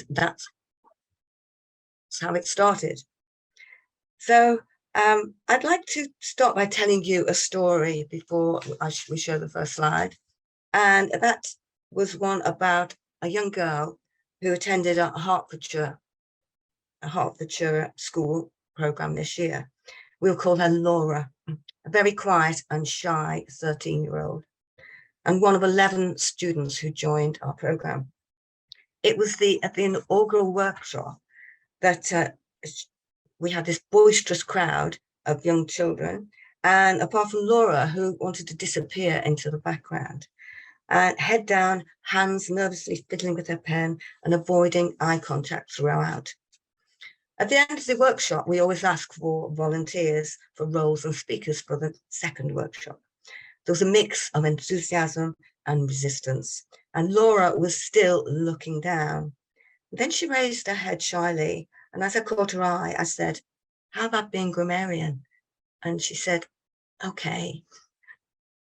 that's how it started. So I'd like to start by telling you a story before we show the first slide. And that was one about a young girl who attended a Hertfordshire school program this year. We'll call her Laura, a very quiet and shy 13-year-old, and one of 11 students who joined our program. It was at the inaugural workshop that we had this boisterous crowd of young children, and apart from Laura, who wanted to disappear into the background, and head down, hands nervously fiddling with her pen and avoiding eye contact throughout. At the end of the workshop, we always ask for volunteers for roles and speakers for the second workshop. There was a mix of enthusiasm and resistance, and Laura was still looking down. Then she raised her head shyly, and as I caught her eye, I said, "How about being grammarian?" And she said, "Okay."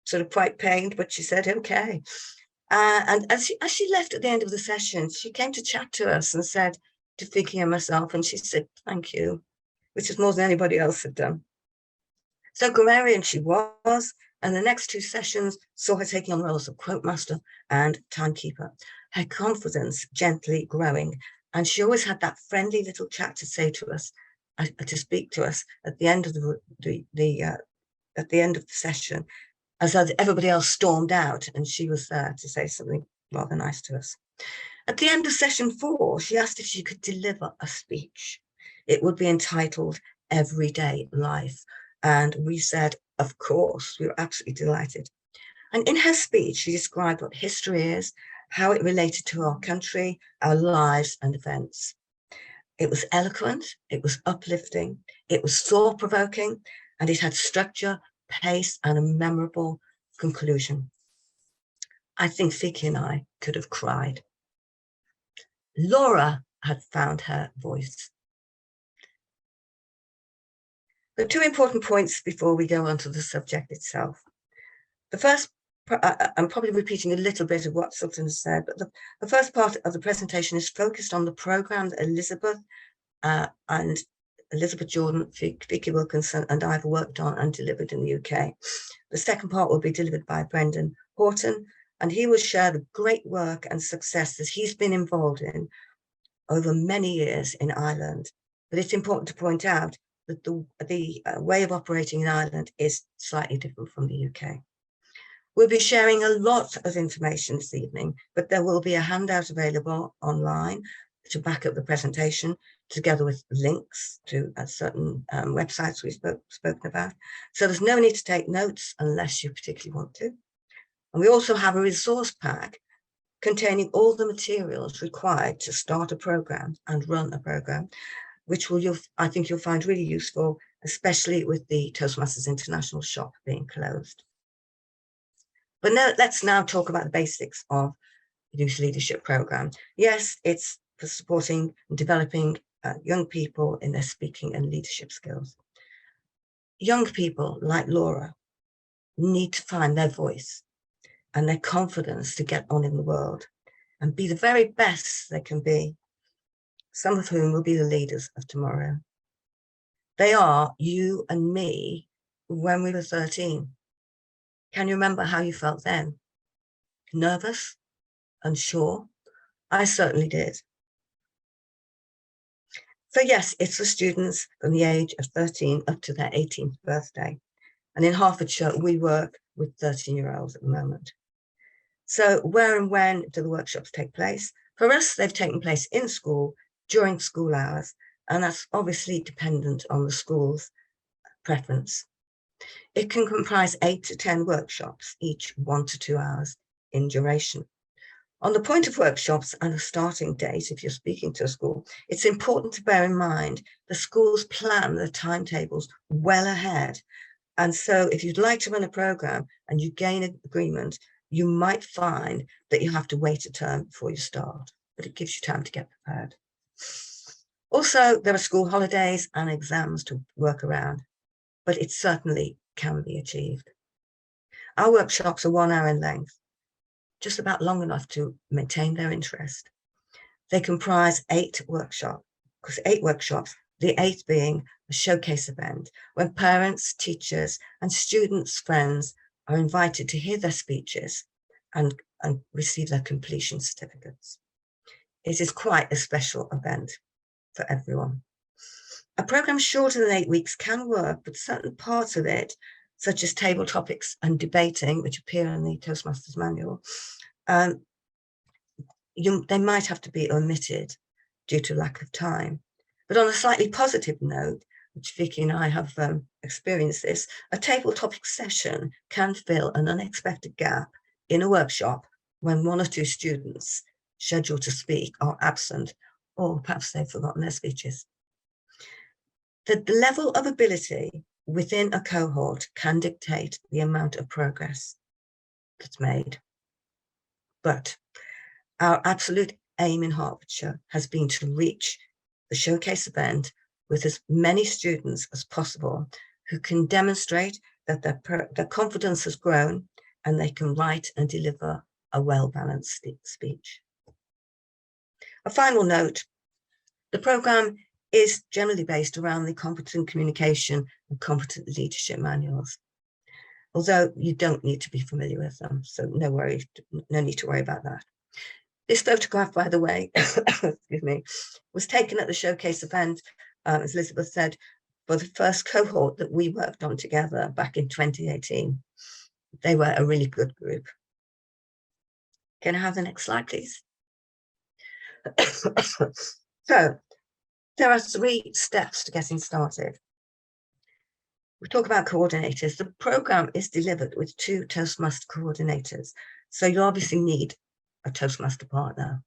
Sort of quite pained, but she said, "Okay." And as she left at the end of the session, she came to chat to us and said to Vicky and myself, and she said, "Thank you," which is more than anybody else had done. So grammarian she was, and the next 2 sessions saw her taking on roles of quote master and timekeeper, her confidence gently growing, and she always had that friendly little chat to say to us, to speak to us at the end of at the end of the session, as everybody else stormed out, and she was there to say something rather nice to us. At the end of session 4, she asked if she could deliver a speech. It would be entitled Everyday Life. And we said, of course. We were absolutely delighted. And in her speech, she described what history is, how it related to our country, our lives and events. It was eloquent, it was uplifting, it was thought-provoking, and it had structure, pace, and a memorable conclusion. I think Vicky and I could have cried. Laura had found her voice. There are 2 important points before we go on to the subject itself. The first, I'm probably repeating a little bit of what Sutton has said, but the first part of the presentation is focused on the programme that Elizabeth Jordan, Vicky Wilkinson and I have worked on and delivered in the UK. The second part will be delivered by Brendan Horton, and he will share the great work and success that he's been involved in over many years in Ireland. But it's important to point out that the way of operating in Ireland is slightly different from the UK. We'll be sharing a lot of information this evening, but there will be a handout available online to back up the presentation, together with links to certain websites we've spoken about. So there's no need to take notes unless you particularly want to. And we also have a resource pack containing all the materials required to start a program and run a program, which I think you'll find really useful, especially with the Toastmasters International shop being closed. But let's now talk about the basics of the Youth Leadership Program. Yes, it's for supporting and developing young people in their speaking and leadership skills. Young people like Laura need to find their voice and their confidence to get on in the world and be the very best they can be, some of whom will be the leaders of tomorrow. They are you and me when we were 13. Can you remember how you felt then? Nervous? Unsure? I certainly did. So yes, it's for students from the age of 13 up to their 18th birthday. And in Hertfordshire, we work with 13-year-olds at the moment. So where and when do the workshops take place? For us, they've taken place in school during school hours, and that's obviously dependent on the school's preference. It can comprise 8 to 10 workshops, each 1 to 2 hours in duration. On the point of workshops and a starting date, if you're speaking to a school, it's important to bear in mind the schools plan their timetables well ahead. And so if you'd like to run a program and you gain an agreement, you might find that you have to wait a term before you start, but it gives you time to get prepared. Also, there are school holidays and exams to work around, but it certainly can be achieved. Our workshops are 1 hour in length, just about long enough to maintain their interest. They comprise 8 workshops, the 8th being a showcase event when parents, teachers, and students' friends are invited to hear their speeches and receive their completion certificates. It is quite a special event for everyone. A program shorter than 8 weeks can work, but certain parts of it, such as table topics and debating, which appear in the Toastmasters manual, they might have to be omitted due to lack of time. But on a slightly positive note, which Vicky and I have experienced this, a table topic session can fill an unexpected gap in a workshop when 1 or 2 students scheduled to speak are absent, or perhaps they've forgotten their speeches. The level of ability within a cohort can dictate the amount of progress that's made. But our absolute aim in Hertfordshire has been to reach the showcase event with as many students as possible who can demonstrate that their confidence has grown and they can write and deliver a well-balanced speech. A final note, the programme is generally based around the competent communication and competent leadership manuals, although you don't need to be familiar with them, so no need to worry about that. This photograph, by the way, excuse me, was taken at the showcase event, as Elizabeth said, for the first cohort that we worked on together back in 2018. They were a really good group. Can I have the next slide, please? So, there are 3 steps to getting started. We talk about coordinators. The programme is delivered with 2 Toastmaster coordinators, so you obviously need a Toastmaster partner.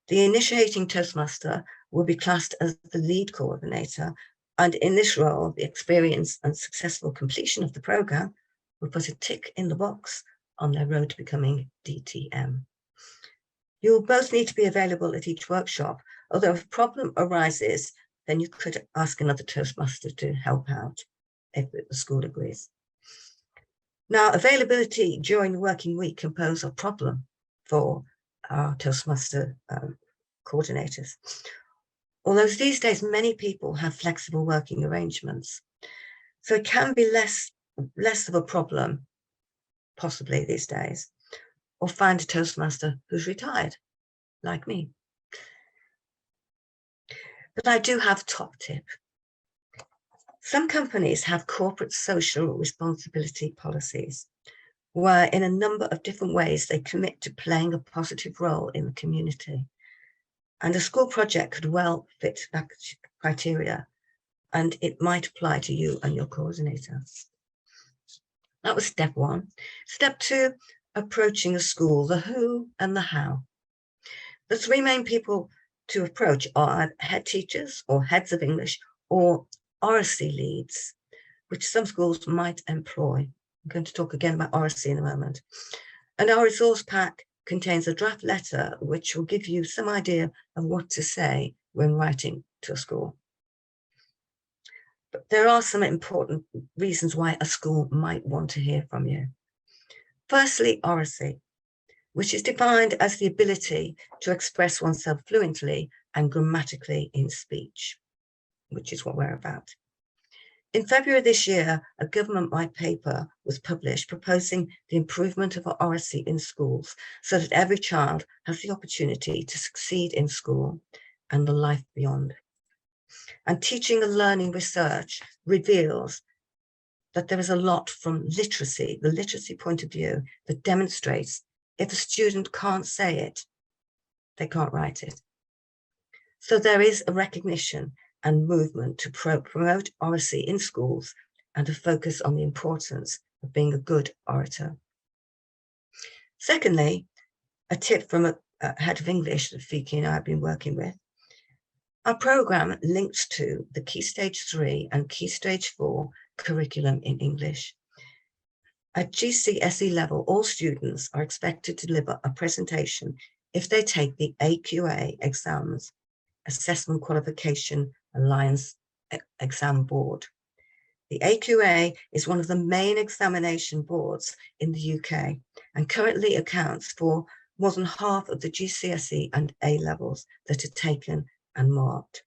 The initiating Toastmaster will be classed as the lead coordinator, and in this role, the experience and successful completion of the programme will put a tick in the box on their road to becoming DTM. You'll both need to be available at each workshop, although if a problem arises, then you could ask another Toastmaster to help out if the school agrees. Now, availability during the working week can pose a problem for our Toastmaster coordinators. Although these days many people have flexible working arrangements, so it can be less of a problem, possibly these days, or find a Toastmaster who's retired, like me. But I do have a top tip. Some companies have corporate social responsibility policies, where in a number of different ways they commit to playing a positive role in the community. And a school project could well fit that criteria, and it might apply to you and your coordinator. That was step 1. Step 2, approaching a school, the who and the how. The 3 main people to approach are head teachers or heads of English or oracy leads, which some schools might employ. I'm going to talk again about oracy in a moment. And our resource pack contains a draft letter which will give you some idea of what to say when writing to a school. But there are some important reasons why a school might want to hear from you. Firstly, oracy, which is defined as the ability to express oneself fluently and grammatically in speech, which is what we're about. In February this year, a government white paper was published proposing the improvement of oracy in schools so that every child has the opportunity to succeed in school and the life beyond. And teaching and learning research reveals that there is a lot from literacy, the literacy point of view, that demonstrates if a student can't say it, they can't write it. So there is a recognition and movement to promote oracy in schools and to focus on the importance of being a good orator. Secondly, a tip from a head of English that Vicky and I have been working with. Our programme links to the Key Stage 3 and Key Stage 4 curriculum in English. At GCSE level, all students are expected to deliver a presentation if they take the AQA exams, Assessment Qualification Alliance Exam Board. The AQA is one of the main examination boards in the UK and currently accounts for more than half of the GCSE and A levels that are taken and marked.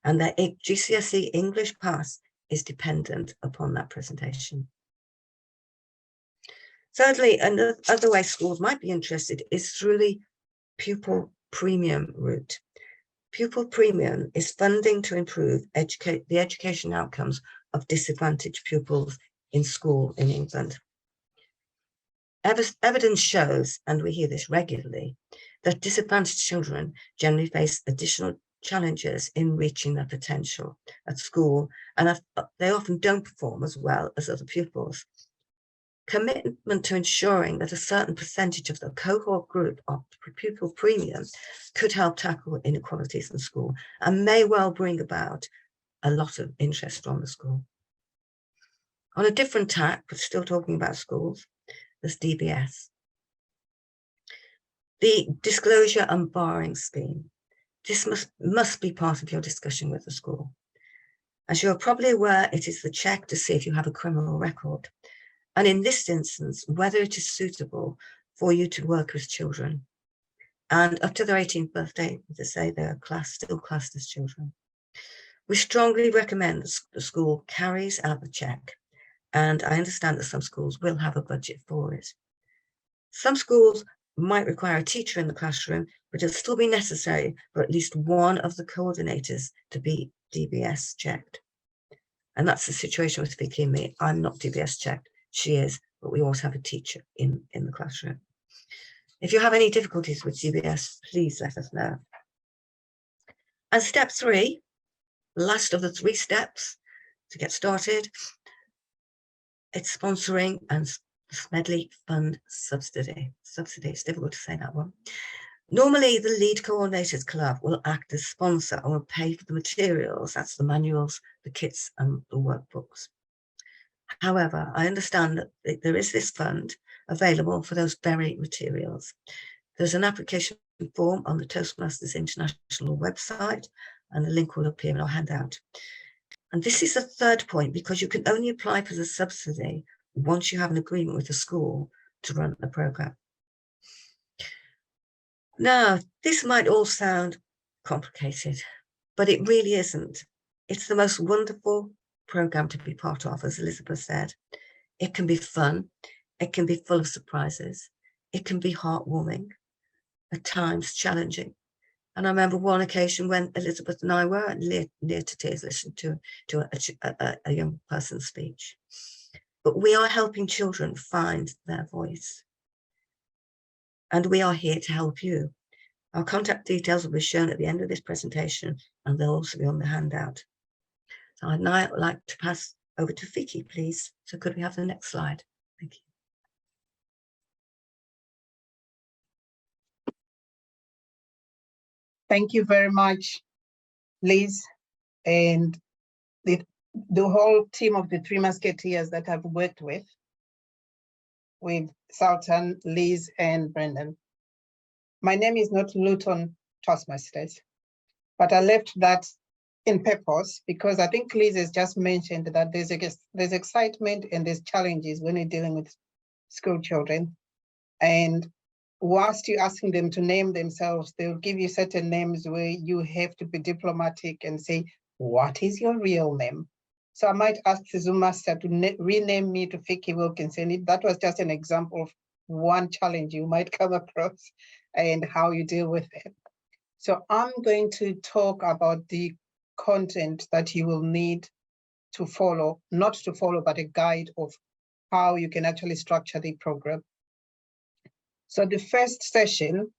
And their GCSE English pass is dependent upon that presentation. Thirdly, another way schools might be interested is through the pupil premium route. Pupil premium is funding to improve the education outcomes of disadvantaged pupils in school in England. Evidence shows, and we hear this regularly, that disadvantaged children generally face additional challenges in reaching their potential at school, and they often don't perform as well as other pupils. Commitment to ensuring that a certain percentage of the cohort group of pupil premium could help tackle inequalities in school and may well bring about a lot of interest from the school. On a different tack, but still talking about schools, there's DBS. The disclosure and barring scheme. This must be part of your discussion with the school. As you're probably aware, it is the check to see if you have a criminal record. And in this instance, whether it is suitable for you to work with children. And up to their 18th birthday, to say they're still classed as children. We strongly recommend that the school carries out the check. And I understand that some schools will have a budget for it. Some schools might require a teacher in the classroom, but it'll still be necessary for at least one of the coordinators to be DBS checked. And that's the situation with Vicky and me. I'm not DBS checked. She is, but we always have a teacher in the classroom. If you have any difficulties with DBS, please let us know. And step 3, last of the 3 steps to get started, it's sponsoring and Smedley Fund subsidy. It's difficult to say that one. Normally, the lead coordinators club will act as sponsor and will pay for the materials. That's the manuals, the kits, and the workbooks. However, I understand that there is this fund available for those very materials. There's an application form on the Toastmasters International website, and the link will appear in our handout. And this is the third point, because you can only apply for the subsidy once you have an agreement with the school to run the program. Now, this might all sound complicated, but it really isn't. It's the most wonderful program to be part of, as Elizabeth said. It can be fun, it can be full of surprises, it can be heartwarming, at times challenging. And I remember one occasion when Elizabeth and I were near to tears listening to a young person's speech. But we are helping children find their voice. And we are here to help you. Our contact details will be shown at the end of this presentation, and they'll also be on the handout. So I'd now like to pass over to Vicky, please. So could we have the next slide? Thank you. Thank you very much, Liz, and the whole team of the 3 Musketeers that I've worked with Sultan, Liz, and Brendan. My name is not Luton Toastmasters, but I left that in purpose because I think Liz has just mentioned that there's excitement and there's challenges when you're dealing with school children. And whilst you're asking them to name themselves, they'll give you certain names where you have to be diplomatic and say, what is your real name? So I might ask the Zoom master to rename me to Vicky Wilkinson. That was just an example of one challenge you might come across and how you deal with it. So I'm going to talk about the content that you will need to follow, not to follow, but a guide of how you can actually structure the program. So the first session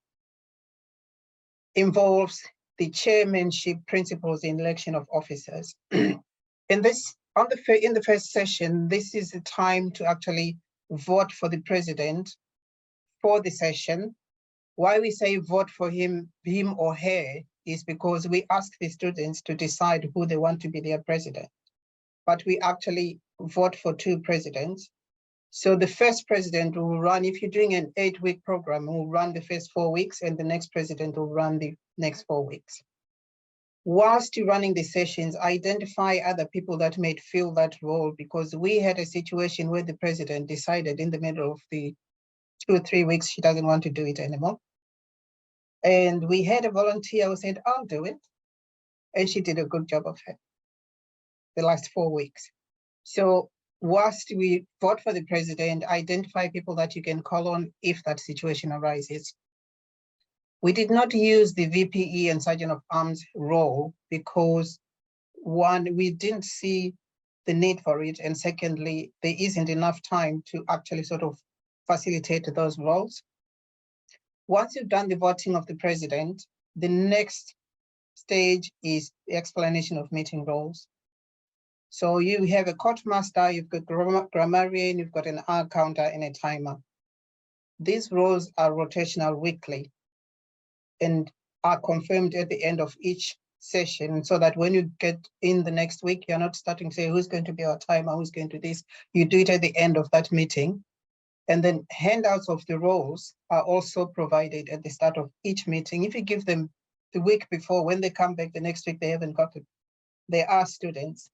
involves the chairmanship principles in election of officers. In the first session, this is the time to actually vote for the president for the session. Why we say vote for him or her is because we ask the students to decide who they want to be their president. But we actually vote for 2 presidents. So the first president will run, if you're doing an 8-week program, will run the first 4 weeks, and the next president will run the next 4 weeks. Whilst you're running the sessions, identify other people that may fill that role, because we had a situation where the president decided in the middle of the 2 or 3 weeks she doesn't want to do it anymore. And we had a volunteer who said, I'll do it. And she did a good job of it the last 4 weeks. So whilst we vote for the president, identify people that you can call on if that situation arises. We did not use the VPE and Sergeant of Arms role because one, we didn't see the need for it. And secondly, there isn't enough time to actually sort of facilitate those roles. Once you've done the voting of the president, the next stage is the explanation of meeting roles. So you have a court master, you've got grammarian, you've got an hour counter and a timer. These roles are rotational weekly and are confirmed at the end of each session, so that when you get in the next week, you're not starting to say who's going to be our timer, who's going to this. You do it at the end of that meeting. And then handouts of the roles are also provided at the start of each meeting. If you give them the week before, when they come back the next week, they haven't got it. They are students.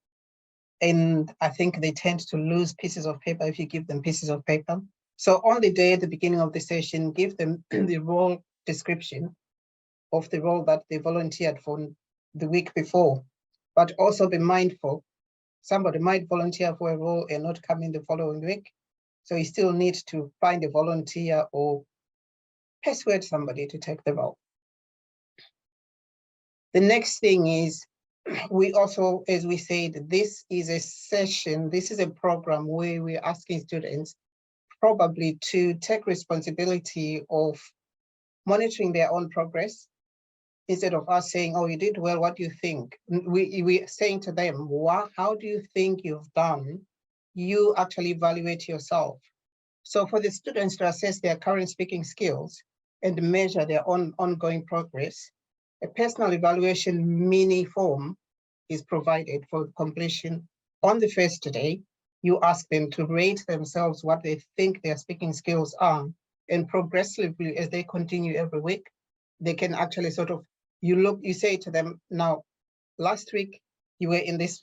And I think they tend to lose pieces of paper if you give them pieces of paper. So on the day at the beginning of the session, give them the role description of the role that they volunteered for the week before, but also be mindful. Somebody might volunteer for a role and not come in the following week. So you still need to find a volunteer or persuade somebody to take the role. The next thing is, we also, as we said, this is a session, this is a program where we're asking students probably to take responsibility of monitoring their own progress. Instead of us saying, oh, you did well, what do you think? We're saying to them, how do you think you've done? You actually evaluate yourself. So for the students to assess their current speaking skills and measure their own ongoing progress, a personal evaluation mini form is provided for completion. On the first day, you ask them to rate themselves what they think their speaking skills are, and progressively as they continue every week, they can actually sort of, you say to them, now, last week you were in this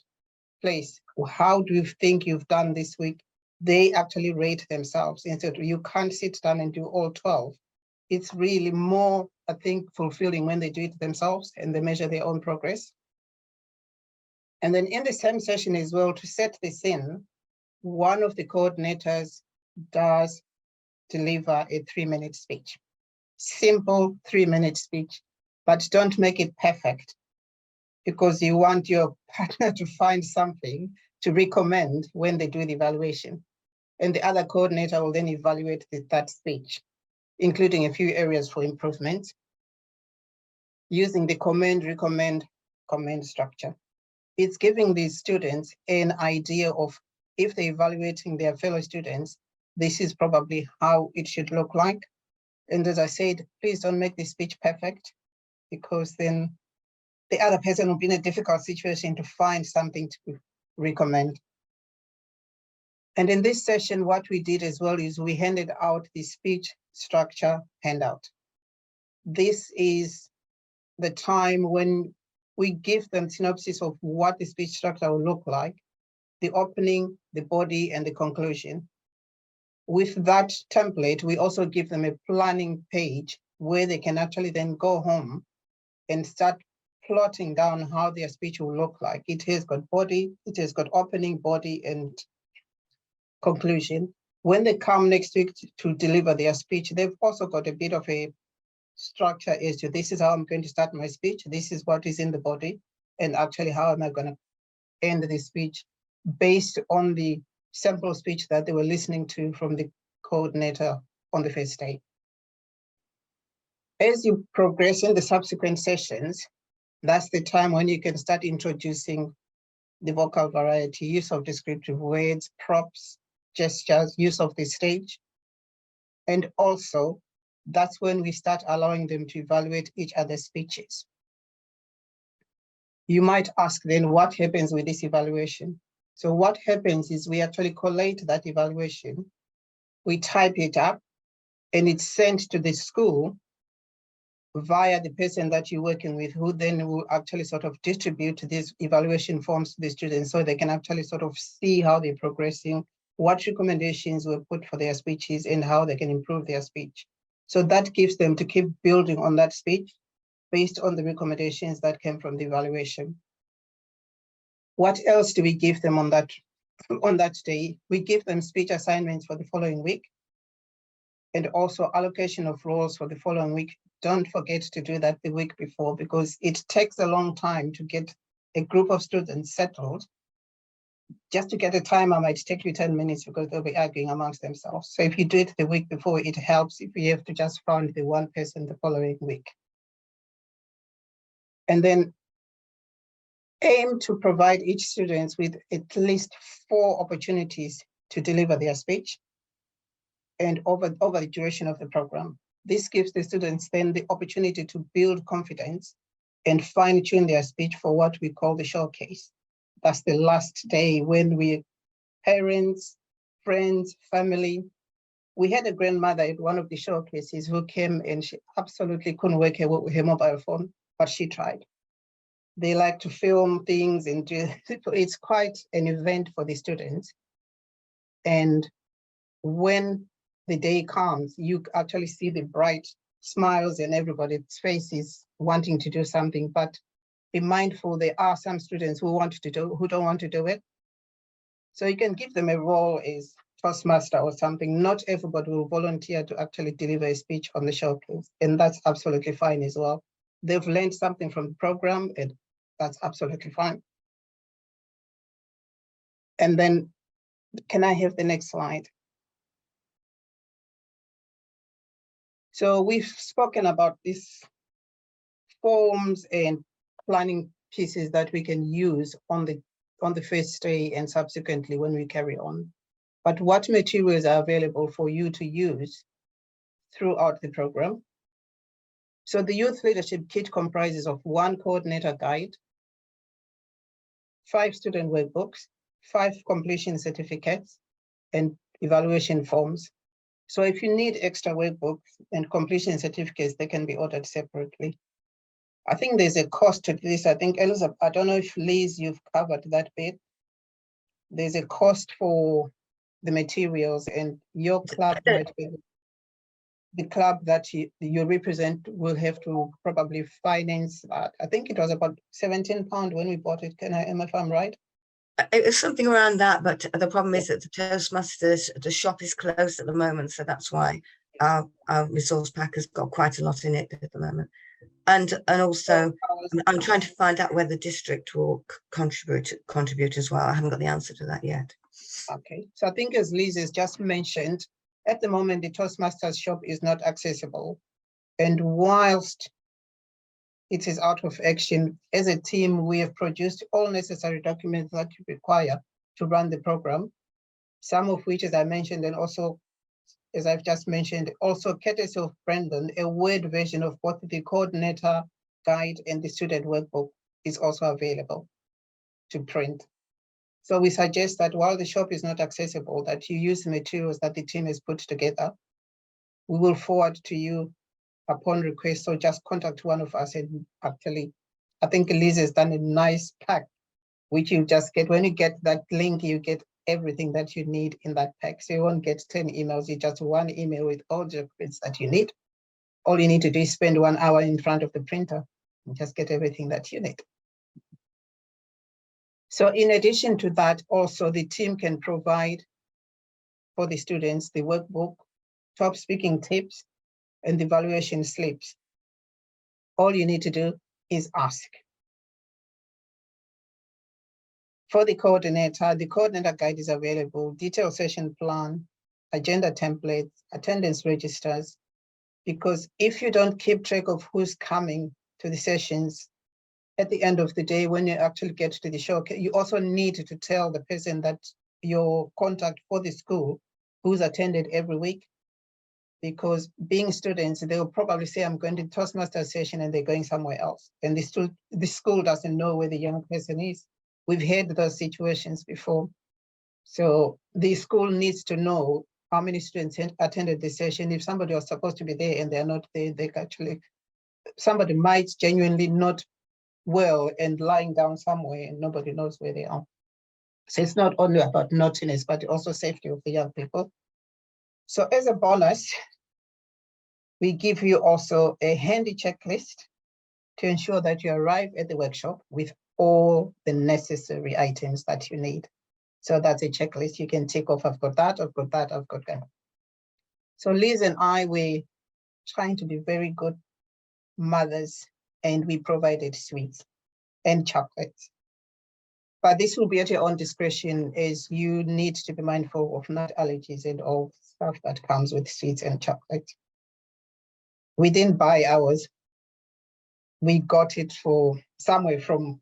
place. How do you think you've done this week? They actually rate themselves. Instead, you can't sit down and do all 12. It's really more, I think, fulfilling when they do it themselves and they measure their own progress. And then in the same session as well, to set the scene, one of the coordinators does deliver a 3-minute speech. Simple 3-minute speech, but don't make it perfect, because you want your partner to find something to recommend when they do the evaluation. And the other coordinator will then evaluate that speech, including a few areas for improvement, using the commend, recommend, commend structure. It's giving these students an idea of, if they're evaluating their fellow students, this is probably how it should look like. And as I said, please don't make the speech perfect, because then the other person will be in a difficult situation to find something to recommend. And in this session, what we did as well is we handed out the speech structure handout. This is the time when we give them synopsis of what the speech structure will look like, the opening, the body, and the conclusion. With that template, we also give them a planning page where they can actually then go home and start plotting down how their speech will look like. It has got body, it has got opening, body, and conclusion. When they come next week to deliver their speech, they've also got a bit of a structure as to, this is how I'm going to start my speech, this is what is in the body, and actually how am I going to end the speech based on the sample speech that they were listening to from the coordinator on the first day. As you progress in the subsequent sessions, that's the time when you can start introducing the vocal variety, use of descriptive words, props, gestures, use of the stage. And also, that's when we start allowing them to evaluate each other's speeches. You might ask then, what happens with this evaluation? So what happens is we actually collate that evaluation, we type it up, and it's sent to the school via the person that you're working with, who then will actually sort of distribute these evaluation forms to the students so they can actually sort of see how they're progressing, what recommendations were put for their speeches, and how they can improve their speech. So that gives them to keep building on that speech based on the recommendations that came from the evaluation. What else do we give them on that day? We give them speech assignments for the following week and also allocation of roles for the following week. Don't forget to do that the week before, because it takes a long time to get a group of students settled. Just to get a timer might take you 10 minutes because they'll be arguing amongst themselves. So if you do it the week before, it helps if you have to just find the one person the following week. And then aim to provide each student with at least 4 opportunities to deliver their speech and over the duration of the program. This gives the students then the opportunity to build confidence and fine-tune their speech for what we call the showcase. That's the last day when parents, friends, family. We had a grandmother at one of the showcases who came and she absolutely couldn't work her mobile phone, but she tried. They like to film things and it's quite an event for the students. And when the day comes, you actually see the bright smiles and everybody's faces wanting to do something, but be mindful there are some students who don't want to do it. So you can give them a role as Toastmaster or something. Not everybody will volunteer to actually deliver a speech on the showcase, and that's absolutely fine as well. They've learned something from the program, and that's absolutely fine. And then, can I have the next slide? So we've spoken about these forms and planning pieces that we can use on the first day and subsequently when we carry on. But what materials are available for you to use throughout the program? So the Youth Leadership Kit comprises of 1 coordinator guide, 5 student workbooks, 5 completion certificates, and evaluation forms. So if you need extra workbooks and completion certificates, they can be ordered separately. I think there's a cost to this. I think, Elizabeth, I don't know if Liz, you've covered that bit. There's a cost for the materials, and your club might be the club that you represent will have to probably finance that. I think it was about £17 when we bought it. If I'm right? It was something around that, but the problem is that the Toastmasters, the shop is closed at the moment, so that's why our resource pack has got quite a lot in it at the moment. And also, I'm trying to find out whether the district will contribute as well. I haven't got the answer to that yet. Okay, so I think as Liz has just mentioned, at the moment, the Toastmasters shop is not accessible. And whilst it is out of action, as a team, we have produced all necessary documents that you require to run the program, some of which, as I mentioned, and also, as I've just mentioned, also courtesy of Brendan, a Word version of both the coordinator guide and the student workbook is also available to print. So we suggest that while the shop is not accessible, that you use the materials that the team has put together. We will forward to you upon request, so just contact one of us. And actually, I think Liz has done a nice pack, which you just get. When you get that link, you get everything that you need in that pack. So you won't get 10 emails, you just 1 email with all the documents that you need. All you need to do is spend 1 hour in front of the printer and just get everything that you need. So in addition to that, also the team can provide for the students the workbook, top speaking tips, and the evaluation slips. All you need to do is ask. For the coordinator guide is available, detailed session plan, agenda templates, attendance registers, because if you don't keep track of who's coming to the sessions, at the end of the day, when you actually get to the show, you also need to tell the person that your contact for the school who's attended every week, because being students, they'll probably say, I'm going to Toastmasters session, and they're going somewhere else. And the school doesn't know where the young person is. We've had those situations before. So the school needs to know how many students attended the session. If somebody was supposed to be there and they're not there, somebody might genuinely not well and lying down somewhere and nobody knows where they are. So it's not only about naughtiness, but also safety of the young people. So as a bonus, We give you also a handy checklist to ensure that you arrive at the workshop with all the necessary items that you need. So that's a checklist you can tick off. I've got that, I've got that, I've got that. So Liz and I, we're trying to be very good mothers, and we provided sweets and chocolates. But this will be at your own discretion, as you need to be mindful of nut allergies and all stuff that comes with sweets and chocolate. We didn't buy ours. We got it for somewhere from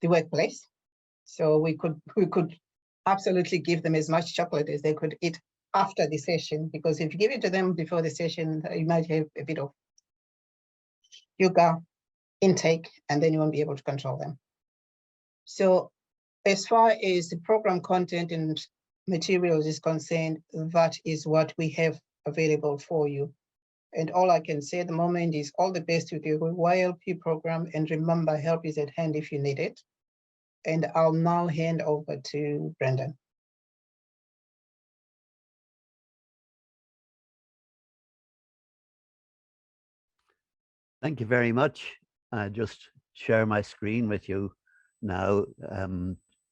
the workplace. So we could absolutely give them as much chocolate as they could eat after the session, because if you give it to them before the session, you might have a bit of sugar intake, and then you won't be able to control them. So as far as the program content and materials is concerned, that is what we have available for you. And all I can say at the moment is all the best with your YLP program, and remember, help is at hand if you need it. And I'll now hand over to Brendan. Thank you very much. I just share my screen with you now.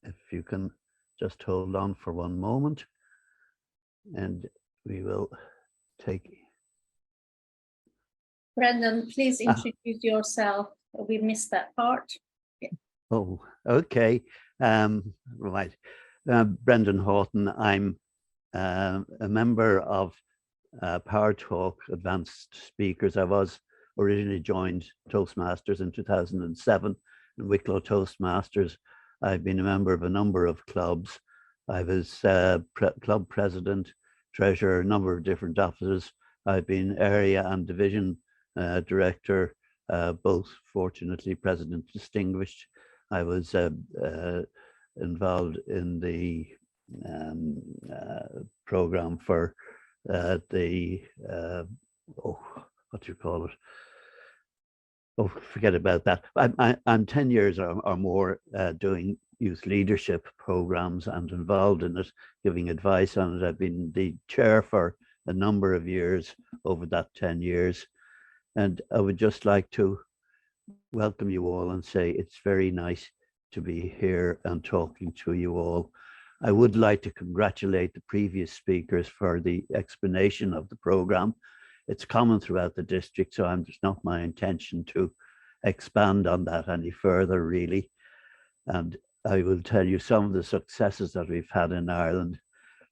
If you can just hold on for one moment, and we will take. Brendan, please introduce yourself. We missed that part. Yeah. Oh, okay. Right. Brendan Houghton. I'm a member of Power Talk Advanced Speakers. I was originally joined Toastmasters in 2007, in Wicklow Toastmasters. I've been a member of a number of clubs. I was club president, treasurer, a number of different offices. I've been area and division director, both fortunately president distinguished. I was involved in the program for the what do you call it? Oh, forget about that. I'm 10 years or more doing youth leadership programs and involved in it, giving advice on it. I've been the chair for a number of years over that 10 years. And I would just like to welcome you all and say it's very nice to be here and talking to you all. I would like to congratulate the previous speakers for the explanation of the program. It's common throughout the district, so it's not my intention to expand on that any further, really. And I will tell you some of the successes that we've had in Ireland.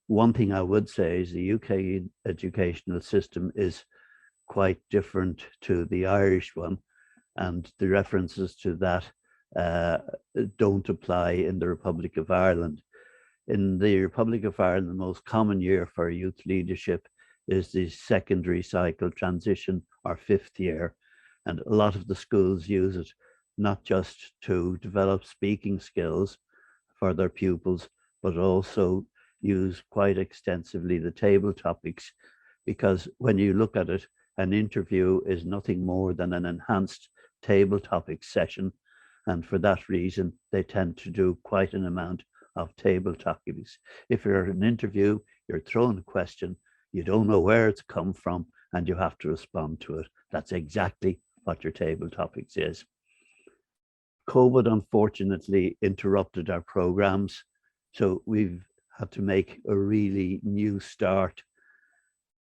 One thing I would say is the UK educational system is quite different to the Irish one, and the references to that don't apply in the Republic of Ireland. In the Republic of Ireland, the most common year for youth leadership is the secondary cycle transition, or 5th year. And a lot of the schools use it not just to develop speaking skills for their pupils, but also use quite extensively the table topics, because when you look at it, an interview is nothing more than an enhanced table topics session. And for that reason, they tend to do quite an amount of table topics. If you're at an interview, you're thrown a question, you don't know where it's come from, and you have to respond to it. That's exactly what your table topics is. COVID unfortunately interrupted our programs, so we've had to make a really new start.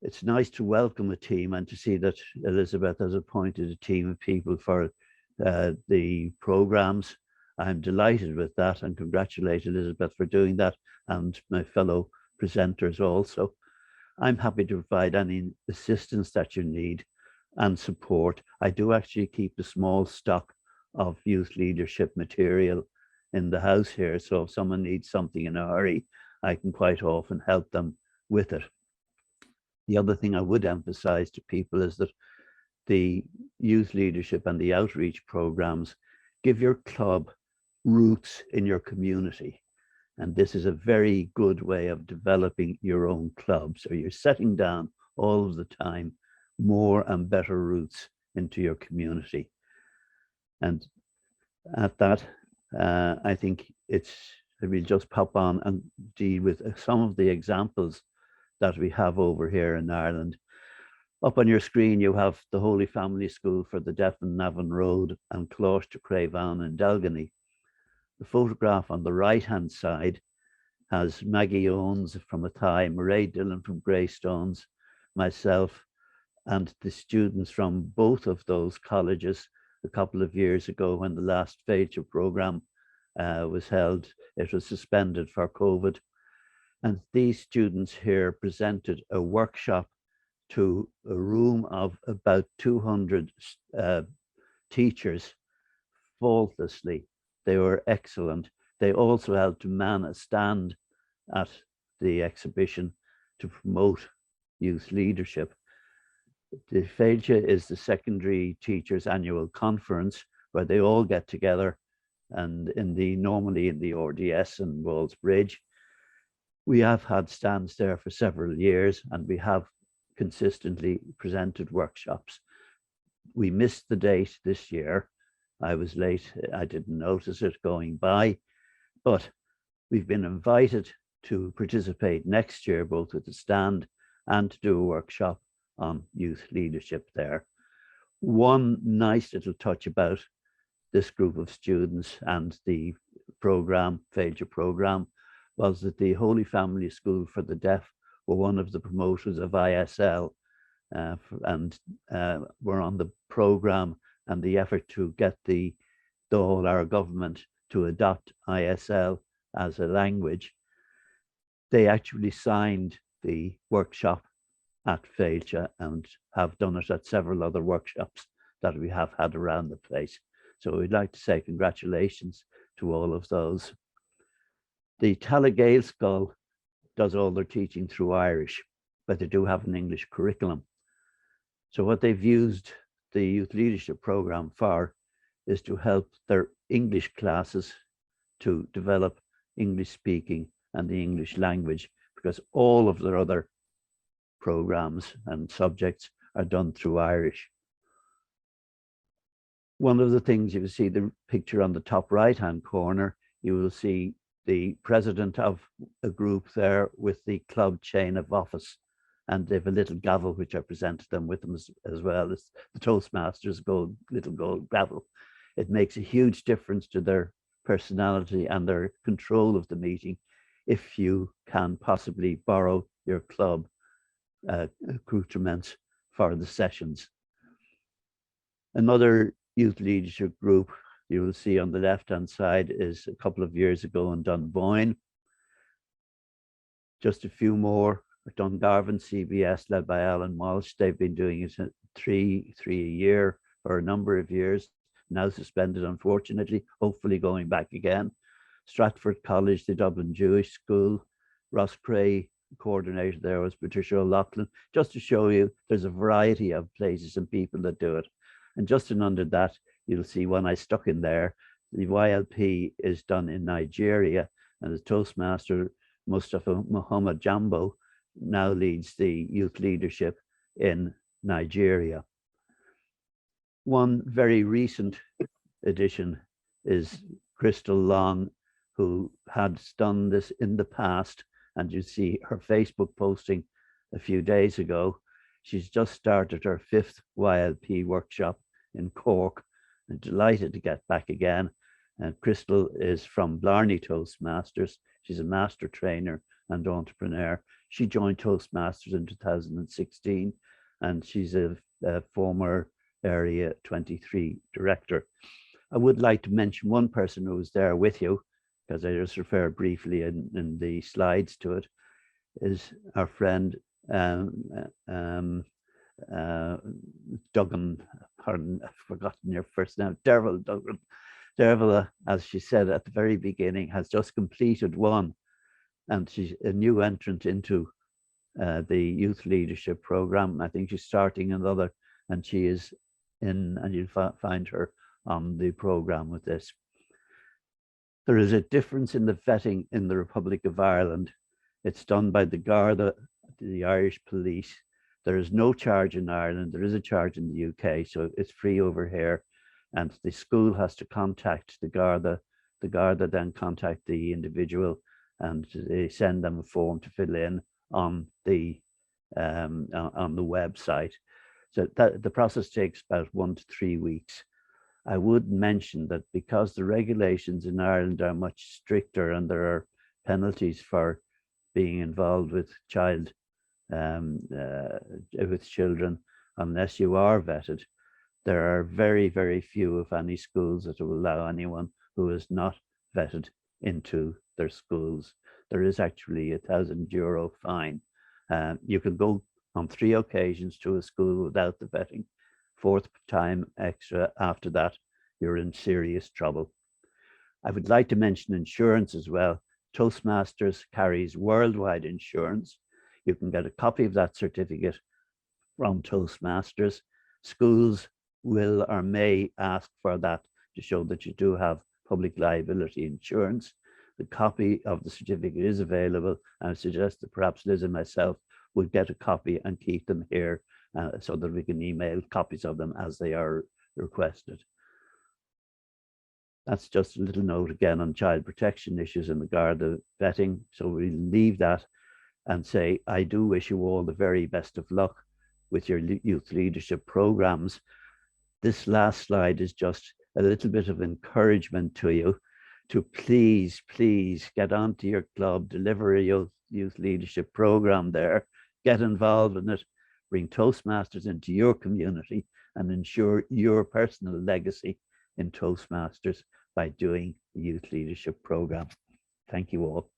It's nice to welcome a team and to see that Elizabeth has appointed a team of people for the programs. I'm delighted with that and congratulate Elizabeth for doing that, and my fellow presenters also. I'm happy to provide any assistance that you need and support. I do actually keep a small stock of youth leadership material in the house here, so if someone needs something in a hurry, I can quite often help them with it. The other thing I would emphasize to people is that the youth leadership and the outreach programs give your club roots in your community. And this is a very good way of developing your own club. So you're setting down all of the time more and better roots into your community. And at that, I think we'll just pop on and deal with some of the examples that we have over here in Ireland. Up on your screen, you have the Holy Family School for the Deaf in Navan Road and Cloister Cravan in Delgany. The photograph on the right-hand side has Maggie Owens from Athy, Mairead Dillon from Greystones, myself, and the students from both of those colleges a couple of years ago when the last feature programme was held. It was suspended for COVID. And these students here presented a workshop to a room of about 200 teachers faultlessly. They were excellent. They also helped to man a stand at the exhibition to promote youth leadership. The FEILTE is the secondary teachers annual conference where they all get together, and normally in the RDS and Walls Bridge. We have had stands there for several years, and we have consistently presented workshops. We missed the date this year. I was late. I didn't notice it going by, but we've been invited to participate next year, both with the stand and to do a workshop on youth leadership there. One nice little touch about this group of students and the program, FEILTE program, was that the Holy Family School for the Deaf were one of the promoters of ISL and were on the program and the effort to get the whole our government to adopt ISL as a language. They actually signed the workshop at FEILTE and have done it at several other workshops that we have had around the place. So we'd like to say congratulations to all of those. The Tallaght Gael School does all their teaching through Irish, but they do have an English curriculum. So what they've used the youth leadership program for is to help their English classes to develop English speaking and the English language, because all of their other programs and subjects are done through Irish. One of the things, you will see the picture on the top right-hand corner, you will see the president of a group there with the club chain of office, and they have a little gavel which I presented them with them as well as the Toastmasters little gold gavel. It makes a huge difference to their personality and their control of the meeting if you can possibly borrow your club accoutrements for the sessions. Another youth leadership group you will see on the left-hand side is a couple of years ago in Dunboyne. Just a few more. Dungarvan CBS, led by Alan Walsh. They've been doing it three a year for a number of years, now suspended, unfortunately, hopefully going back again. Stratford College, the Dublin Jewish School. Rosscray, coordinator there was Patricia O'Loughlin, just to show you there's a variety of places and people that do it. And just in under that, you'll see one I stuck in there. The YLP is done in Nigeria, and the Toastmaster Mustafa Muhammad Jambo now leads the youth leadership in Nigeria. One very recent addition is Crystal Long, who had done this in the past, and you see her Facebook posting a few days ago. She's just started her 5th YLP workshop in Cork, and delighted to get back again. And Crystal is from Blarney Toastmasters. She's a master trainer and entrepreneur. She joined Toastmasters in 2016, and she's a former Area 23 director. I would like to mention one person who was there with you, because I just referred briefly in the slides to it, is our friend Duggan, I've forgotten your first name, Derval Duggan. Derval, as she said at the very beginning, has just completed one, and she's a new entrant into the youth leadership program. I think she's starting another, and she is in, and you'll find her on the program with this. There is a difference in the vetting in the Republic of Ireland. It's done by the Garda, the Irish police. There is no charge in Ireland. There is a charge in the UK, so it's free over here. And the school has to contact the Garda. The Garda then contact the individual, and they send them a form to fill in on the website. So that the process takes about 1 to 3 weeks. I would mention that because the regulations in Ireland are much stricter and there are penalties for being involved with with children, unless you are vetted, there are very, very few, if any, schools that will allow anyone who is not vetted into their schools. There is actually a €1,000 fine. You can go on 3 occasions to a school without the vetting. 4th time extra after that, you're in serious trouble. I would like to mention insurance as well. Toastmasters carries worldwide insurance. You can get a copy of that certificate from Toastmasters. Schools will or may ask for that to show that you do have public liability insurance. The copy of the certificate is available, and I suggest that perhaps Liz and myself will get a copy and keep them here so that we can email copies of them as they are requested. That's just a little note again on child protection issues in regard to vetting. So we'll leave that and say, I do wish you all the very best of luck with your youth leadership programs. This last slide is just a little bit of encouragement to you to please get onto your club, deliver a youth leadership program there, get involved in it, bring Toastmasters into your community and ensure your personal legacy in Toastmasters by doing the youth leadership program. Thank you all.